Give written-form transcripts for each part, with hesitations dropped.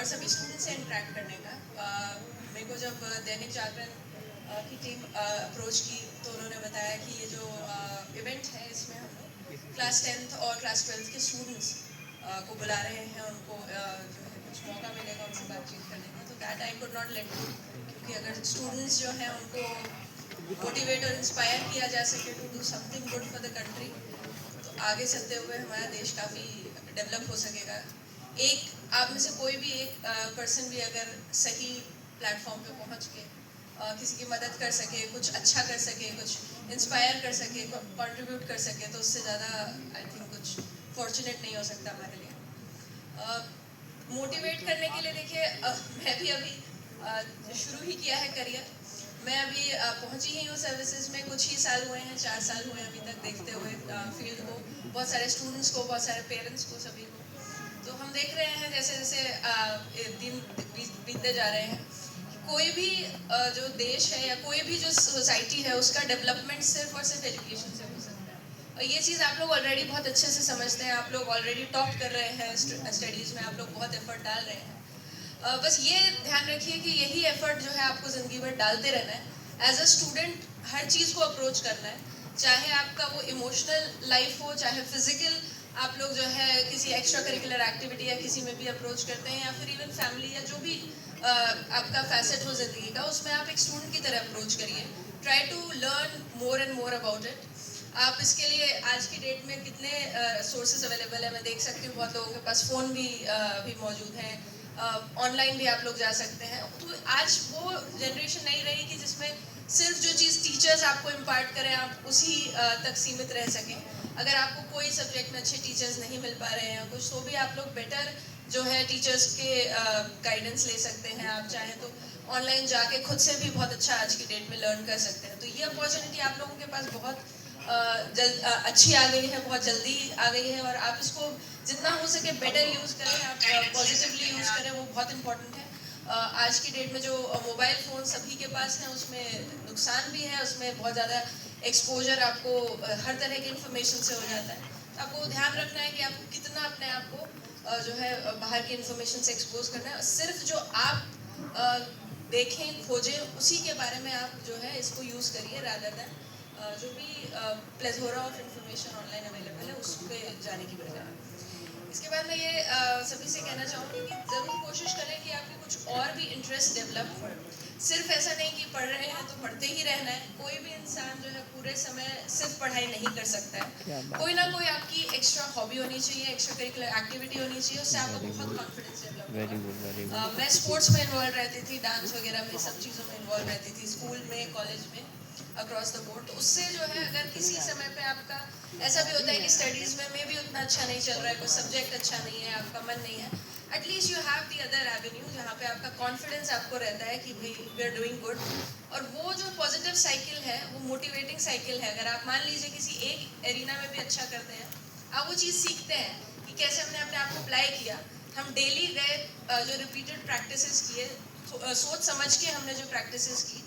और सभी स्टूडेंट से इंटरेक्ट करने का। मेरे को जब दैनिक जागरण की टीम अप्रोच की तो उन्होंने बताया कि ये जो इवेंट है इसमें हम लोग क्लास 10th और क्लास 12th के स्टूडेंट्स को बुला रहे हैं, उनको जो है कुछ मौका मिलेगा उनसे बातचीत करने का। तो that I could not let go, क्योंकि अगर स्टूडेंट्स जो हैं उनको मोटिवेट और इंस्पायर किया जा सके to do something good for the country, तो आगे चलते हुए हमारा देश काफ़ी डेवलप हो सकेगा। एक आप में से कोई भी एक पर्सन भी अगर सही प्लेटफॉर्म पे पहुंच के किसी की मदद कर सके, कुछ अच्छा कर सके, कुछ इंस्पायर कर सके, कंट्रीब्यूट कर सके, तो उससे ज़्यादा आई थिंक कुछ फॉर्चुनेट नहीं हो सकता हमारे लिए। मोटिवेट करने के लिए देखिए, मैं भी अभी शुरू ही किया है करियर। मैं अभी पहुंची ही हूँ सर्विसेज में, कुछ ही साल हुए हैं, 4 साल हुए हैं अभी तक देखते हुए फील्ड को, बहुत सारे स्टूडेंट्स को, बहुत सारे पेरेंट्स को, सभी को। तो हम देख रहे हैं जैसे जैसे दिन बीतते जा रहे हैं, कोई भी जो देश है या कोई भी जो सोसाइटी है उसका डेवलपमेंट सिर्फ और सिर्फ एजुकेशन से हो सकता है। और ये चीज़ आप लोग ऑलरेडी बहुत अच्छे से समझते हैं, आप लोग ऑलरेडी टॉप कर रहे हैं स्टडीज़ में, आप लोग बहुत एफर्ट डाल रहे हैं। बस ये ध्यान रखिए कि यही एफर्ट जो है आपको ज़िंदगी भर डालते रहना है। एज अ स्टूडेंट हर चीज़ को अप्रोच करना है, चाहे आपका वो इमोशनल लाइफ हो, चाहे फिजिकल आप लोग जो है किसी एक्स्ट्रा करिकुलर एक्टिविटी या किसी में भी अप्रोच करते हैं, या फिर इवन फैमिली या जो भी आपका फैसेट हो ज़िंदगी का, उसमें आप एक स्टूडेंट की तरह अप्रोच करिए। Try to learn more and more about it. आप इसके लिए आज की डेट में कितने सोर्सेज अवेलेबल है, मैं देख सकती हूँ बहुत लोगों के पास फ़ोन भी मौजूद है, ऑनलाइन भी आप लोग जा सकते हैं। तो आज वो जनरेशन नहीं रही कि जिसमें सिर्फ जो चीज़ टीचर्स आपको इम्पार्ट करें आप उसी तक सीमित रह सकें। अगर आपको कोई सब्जेक्ट में अच्छे टीचर्स नहीं मिल पा रहे हैं कुछ, तो भी आप लोग बेटर जो है टीचर्स के गाइडेंस ले सकते हैं। आप चाहें तो ऑनलाइन जाके खुद से भी बहुत अच्छा आज की डेट में लर्न कर सकते हैं। तो ये अपॉर्चुनिटी आप लोगों के पास बहुत अच्छी आ गई है, बहुत जल्दी आ गई है, और आप इसको जितना हो सके बेटर यूज़ करें, आप पॉजिटिवली यूज़ करें, वो बहुत इंपॉर्टेंट है। आज की डेट में जो मोबाइल फ़ोन सभी के पास हैं, उसमें नुकसान भी है, उसमें बहुत ज़्यादा एक्सपोजर आपको हर तरह की इंफॉर्मेशन से हो जाता है। तो आपको ध्यान रखना है कि आपको कितना अपने आप को जो है बाहर की इंफॉर्मेशन से एक्सपोज करना है। सिर्फ जो आप देखें, खोजें, उसी के बारे में आप जो है इसको यूज़ करिए, रादर दैन जो भी plethora of information online available है उस पर जाने की बजाय। इसके बाद मैं ये सभी से कहना चाहूँगी कि ज़रूर कोशिश करें कि आपके कुछ और भी इंटरेस्ट डेवलप हो। सिर्फ ऐसा नहीं कि पढ़ रहे हैं तो पढ़ते ही रहना है। कोई भी इंसान जो है पूरे समय सिर्फ पढ़ाई नहीं कर सकता है। कोई ना कोई आपकी एक्स्ट्रा हॉबी होनी चाहिए, एक्स्ट्रा करिकुलर एक्टिविटी होनी चाहिए, उससे आपको बहुत कॉन्फिडेंस डेवलप होगा। मैं स्पोर्ट्स में इन्वॉल्व रहती थी, डांस वगैरह में, सब चीज़ों में इन्वॉल्व रहती थी, स्कूल में, कॉलेज में, अक्रॉस द बोर्ड। तो उससे जो है अगर किसी समय पे आपका ऐसा भी होता है कि स्टडीज़ में भी उतना अच्छा नहीं चल रहा है, कोई सब्जेक्ट अच्छा नहीं है, आपका मन नहीं है, at least you have the other Avenue जहाँ पे आपका कॉन्फिडेंस आपको रहता है कि भाई वी आर डूइंग गुड। और वो जो पॉजिटिव साइकिल है, वो मोटिवेटिंग साइकिल है। अगर आप मान लीजिए किसी एक एरिना में भी अच्छा करते हैं, आप वो चीज़ सीखते हैं कि कैसे हमने अपने आप को अप्लाई किया। हम डेली गए, जो रिपीटेड प्रैक्टिसेस किए, सोच समझ के हमने जो प्रैक्टिसेस की,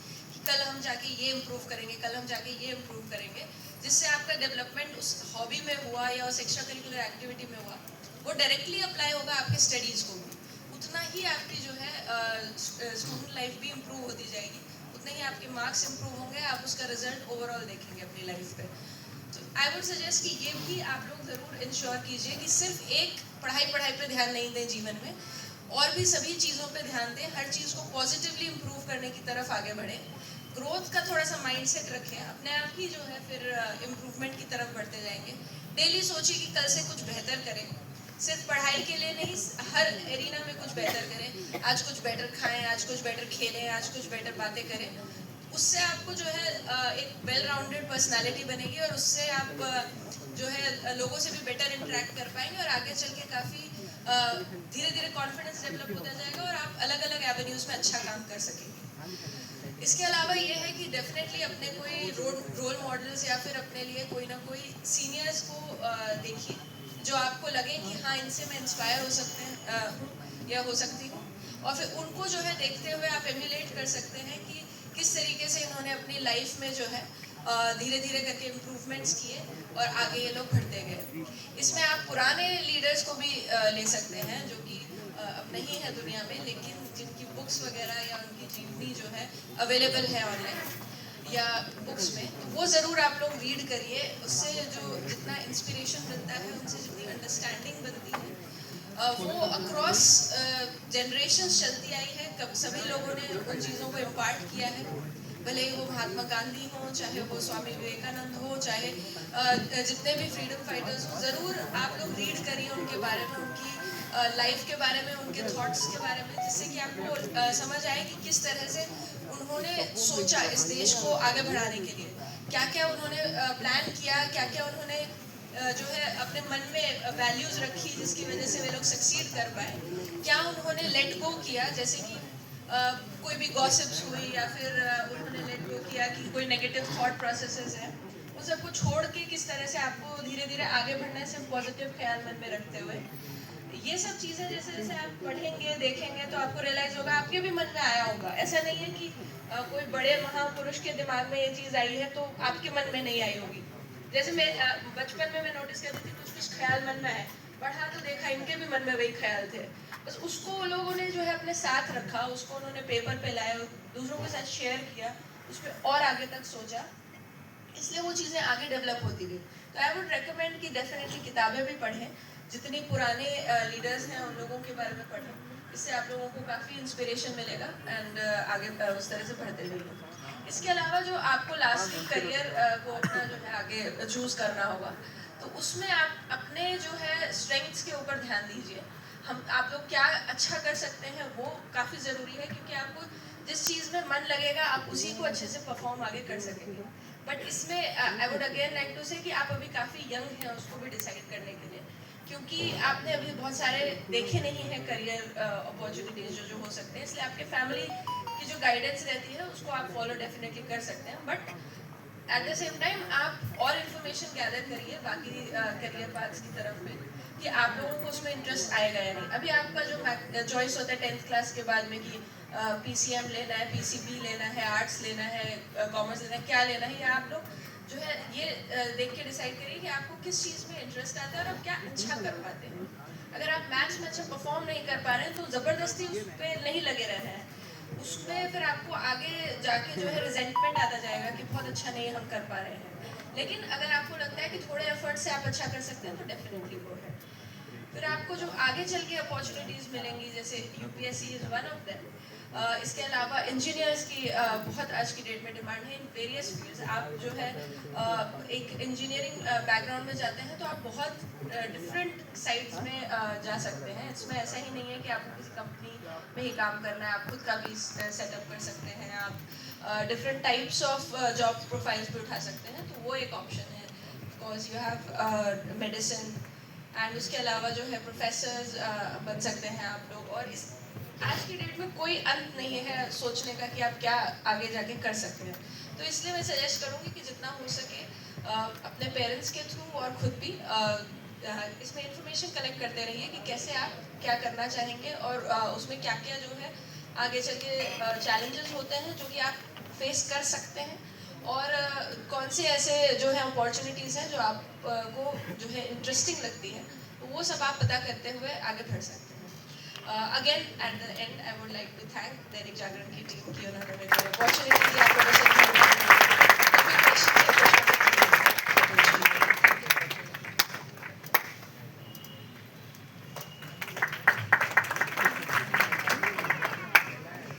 कल हम जाके ये इम्प्रूव करेंगे, कल हम जाके ये इम्प्रूव करेंगे, जिससे आपका डेवलपमेंट उस हॉबी में हुआ या उस एक्स्ट्रा करिकुलर एक्टिविटी में हुआ, वो डायरेक्टली अप्लाई होगा आपके स्टडीज़ को भी। उतना ही आपकी जो है स्टूडेंट लाइफ भी इम्प्रूव होती जाएगी, उतने ही आपके मार्क्स इम्प्रूव होंगे, आप उसका रिजल्ट ओवरऑल देखेंगे अपनी लाइफ पे। तो आई वुड सजेस्ट कि ये भी आप लोग ज़रूर इंश्योर कीजिए कि सिर्फ एक पढ़ाई पे ध्यान नहीं दें जीवन में, और भी सभी चीज़ों पे ध्यान दें, हर चीज़ को पॉजिटिवली इम्प्रूव करने की तरफ आगे बढ़ें। ग्रोथ का थोड़ा सा माइंडसेट रखें, अपने आप ही जो है फिर इम्प्रूवमेंट की तरफ बढ़ते जाएंगे। डेली सोचिए कि कल से कुछ बेहतर करें, सिर्फ पढ़ाई के लिए नहीं, हर एरिना में कुछ बेहतर करें। आज कुछ बेटर खाएं, आज कुछ बेटर खेलें, आज कुछ बेटर बातें करें। उससे आपको जो है एक वेल राउंडेड पर्सनालिटी बनेगी, और उससे आप जो है लोगों से भी बेटर इंटरेक्ट कर पाएंगे, और आगे चल के काफ़ी धीरे धीरे कॉन्फिडेंस डेवलप होता जाएगा, और आप अलग अलग एवेन्यूज़ में अच्छा काम कर सकेंगे। इसके अलावा ये है कि डेफिनेटली अपने कोई रोल मॉडल्स या फिर अपने लिए कोई ना कोई सीनियर्स को देखिए, जो आपको लगे कि हाँ इनसे मैं इंस्पायर हो सकते हैं या हो सकती हूँ, और फिर उनको जो है देखते हुए आप एम्यूलेट कर सकते हैं कि किस तरीके से इन्होंने अपनी लाइफ में जो है धीरे धीरे करके इम्प्रूवमेंट्स किए और आगे ये लोग बढ़ते गए। इसमें आप पुराने लीडर्स को भी ले सकते हैं, जो कि नहीं है दुनिया में, लेकिन जिनकी बुक्स वगैरह या उनकी जीवनी जो है अवेलेबल है ऑनलाइन या बुक्स में, तो वो ज़रूर आप लोग रीड करिए। उससे जो जितना इंस्पिरेशन मिलता है, उनसे जितनी अंडरस्टैंडिंग बनती है, वो अक्रॉस जनरेशंस चलती आई है। कब सभी लोगों ने उन चीज़ों को इम्पार्ट किया है, भले ही वो महात्मा गांधी हो, चाहे वो स्वामी विवेकानंद हो, चाहे जितने भी फ्रीडम फाइटर्स हो, ज़रूर आप लोग रीड करिए उनके बारे में, उनकी लाइफ के बारे में, उनके थॉट्स के बारे में, जिससे कि आपको समझ आए कि किस तरह से उन्होंने सोचा इस देश को आगे बढ़ाने के लिए, क्या क्या उन्होंने प्लान किया, क्या क्या उन्होंने जो है अपने मन में वैल्यूज रखी जिसकी वजह से वे लोग सक्सीड कर पाए, क्या उन्होंने लेट गो किया, जैसे कि कोई भी गॉसिप्स हुई या फिर उन्होंने लेट गो किया कि कोई नेगेटिव थॉट प्रोसेसेस है, उन सबको छोड़ के किस तरह से आपको धीरे धीरे आगे बढ़ना है, सिर्फ पॉजिटिव ख्याल मन में रखते हुए। ये सब चीज़ें जैसे जैसे आप पढ़ेंगे देखेंगे तो आपको रियलाइज होगा, आपके भी मन में आया होगा। ऐसा नहीं है कि कोई बड़े महापुरुष के दिमाग में ये चीज़ आई है तो आपके मन में नहीं आई होगी। जैसे मैं बचपन में मैं नोटिस करती थी, कुछ कुछ ख्याल मन में आए, पढ़ा तो देखा इनके भी मन में वही ख्याल थे, बस उसको लोगों ने जो है अपने साथ रखा, उसको उन्होंने पेपर पे लाया, दूसरों के साथ शेयर किया, उस पर और आगे तक सोचा, इसलिए वो चीज़ें आगे डेवलप होती गई। तो आई वुड रेकमेंड कि डेफिनेटली किताबें भी पढ़ें, जितनी पुराने लीडर्स हैं उन लोगों के बारे में पढ़ें, इससे आप लोगों को काफ़ी इंस्पिरेशन मिलेगा एंड आगे उस तरह से बढ़ते रहिए। इसके अलावा जो आपको लास्टिंग करियर को अपना जो है आगे चूज़ करना होगा, तो उसमें आप अपने जो है स्ट्रेंथ्स के ऊपर ध्यान दीजिए। आप लोग क्या अच्छा कर सकते हैं वो काफ़ी ज़रूरी है, क्योंकि आपको जिस चीज़ में मन लगेगा आप उसी को अच्छे से परफॉर्म आगे कर सकेंगे। बट इसमें I would again like to say कि आप अभी काफ़ी यंग हैं उसको भी डिसाइड करने के लिए, क्योंकि आपने अभी बहुत सारे देखे नहीं हैं करियर अपॉर्चुनिटीज जो हो सकते हैं, इसलिए आपके फैमिली की जो गाइडेंस रहती है उसको आप फॉलो डेफिनेटली कर सकते हैं। But at the same time आप और इन्फॉर्मेशन गैदर करिए बाकी करियर पाथ्स की तरफ में, कि आप लोगों को उसमें इंटरेस्ट आएगा या नहीं। अभी आपका जो चॉइस होता है 10th क्लास के बाद में कि PCM लेना है, PCB लेना है, आर्ट्स लेना है, कॉमर्स लेना है, क्या लेना है, या आप लोग जो है ये देख के डिसाइड करिए कि आपको किस चीज़ में इंटरेस्ट आता है और आप क्या अच्छा कर पाते हैं। अगर आप मैथ्स में अच्छा परफॉर्म नहीं कर पा रहे हैं तो ज़बरदस्ती उस पर नहीं लगे रहना है, उसमें फिर आपको आगे जाके जो है रिजेंटमेंट आता जाएगा कि बहुत अच्छा नहीं हम कर पा रहे हैं। लेकिन अगर आपको लगता है कि थोड़े एफर्ट से आप अच्छा कर सकते हैं तो डेफिनेटली वो है। फिर आपको जो आगे चल के अपॉर्चुनिटीज़ मिलेंगी, जैसे UPSC is one of them. इसके अलावा इंजीनियर्स की बहुत आज की डेट में डिमांड है इन वेरियस फील्ड्स। आप जो है एक इंजीनियरिंग बैकग्राउंड में जाते हैं तो आप बहुत डिफरेंट साइड्स में जा सकते हैं। इसमें ऐसा ही नहीं है कि आपको किसी कंपनी में ही काम करना है, आप खुद का भी सेटअप कर सकते हैं, आप different types of job profiles भी उठा सकते हैं, तो वो एक ऑप्शन है। Because you have medicine and उसके अलावा जो है प्रोफेसर्स बन सकते हैं आप लोग। और इस आज की डेट में कोई अंत नहीं है सोचने का कि आप क्या आगे जाके कर सकते हैं। तो इसलिए मैं सजेस्ट करूँगी कि जितना हो सके अपने पेरेंट्स के थ्रू और खुद भी इसमें इंफॉर्मेशन कलेक्ट करते रहिए कि कैसे आप क्या करना चाहेंगे और उसमें क्या क्या जो है आगे चल के चैलेंजेस होते हैं जो कि आप फेस कर सकते हैं, और कौन से ऐसे जो है अपॉर्चुनिटीज़ हैं जो आपको जो है इंटरेस्टिंग लगती है, तो वो सब आप पता करते हुए आगे बढ़ सकते हैं। Again at the end I would like to thank Dainik Jagran की टीम की, उन्होंने मेरे को अपॉर्चुनिटी दी आपको